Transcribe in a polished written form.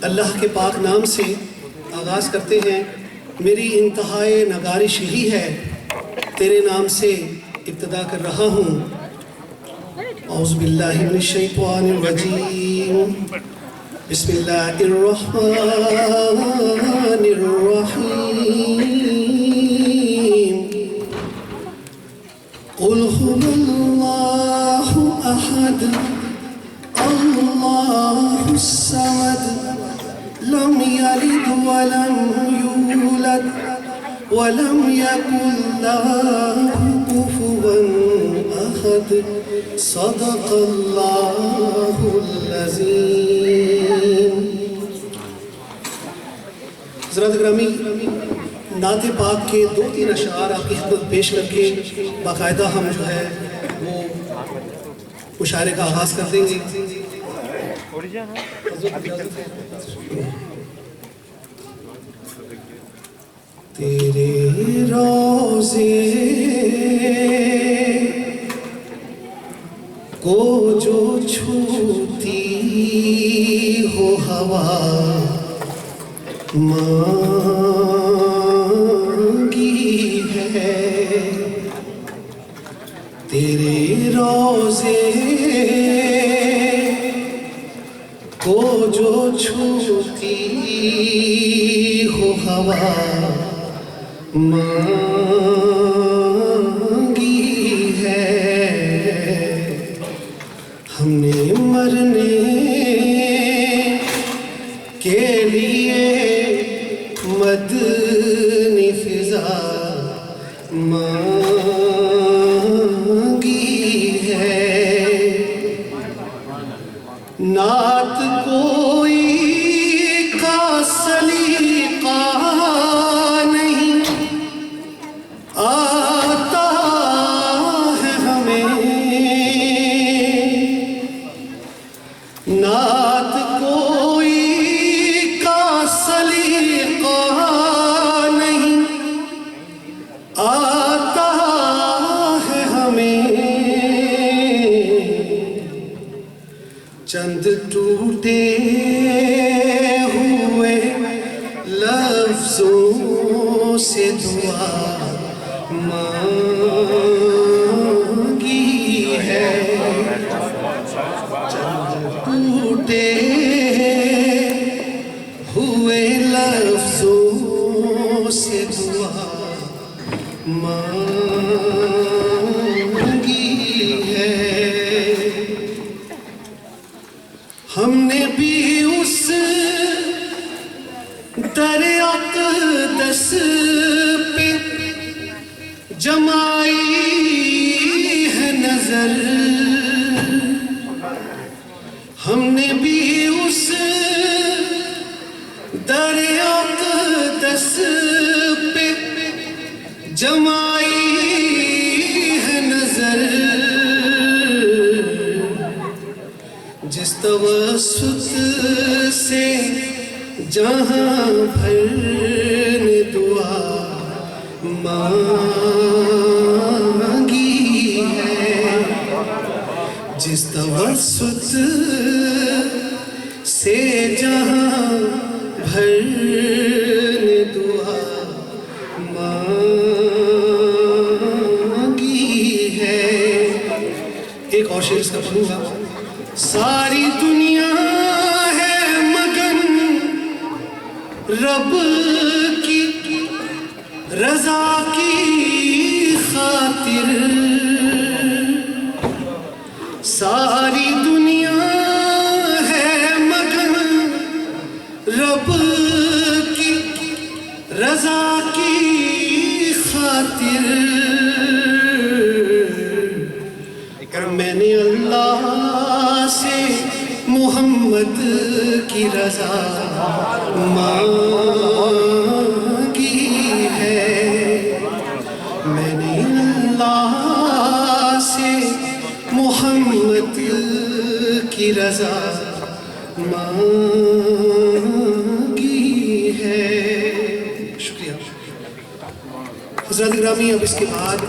اللہ کے پاک نام سے آغاز کرتے ہیں. میری انتہائے نگارش ہی ہے، تیرے نام سے ابتدا کر رہا ہوں. اعوذ باللہ من الشیطان الرجیم، بسم اللہ الرحمن الرحیم. قل هو اللہ احد اللہ الصمد لم یلد ولم یولد ولم یکن لہ کفوا احد. صدق اللہ العظیم. حضرات گرامی، نعت پاک کے 2-3 اشعار آپ کی خدمت پیش کر کے باقاعدہ ہم جو ہے وہ مشاعرے کا آغاز کر دیں گے. تیرے روضے کو جو چھوتی ہو ہوا مانگی ہے، تیرے روضے کو جو چھوتی ہو ہوا مانگی ہے. ہم نے مرنے کے لیے مدنی فضا مانگی ہے. نعت کوئی کا سلیقہ نہیں آتا ہے ہمیں، نعت کوئی کا سلیقہ نہیں آتا ہے ہمیں. چند ٹوٹے ہوئے لفظوں سے دعا مانگی ہے. چند ٹوٹے ہوئے لفظوں سے دعا مانگی ہے. ہم نے بھی اس در اقدس پہ جمائی ہے نظر، ہم نے بھی اس در اقدس پہ جمائی ہے نظر. جس توسط سے جہاں بھر نے دعا مانگی ہے، جس توسط سے جہاں بھر نے دعا مانگی ہے. ایک اور شعر اس کا پڑھوں گا. ساری دنیا ہے مگن رب کی رضا کی خاطر، ساری دنیا ہے مگن رب کی رضا کی خاطر. میں نے اللہ سے محمد کی رضا مانگی ہے، میں نے اللہ سے محمد کی رضا مانگی ہے. شکریہ. حضرات گرامی، اب اس کے بعد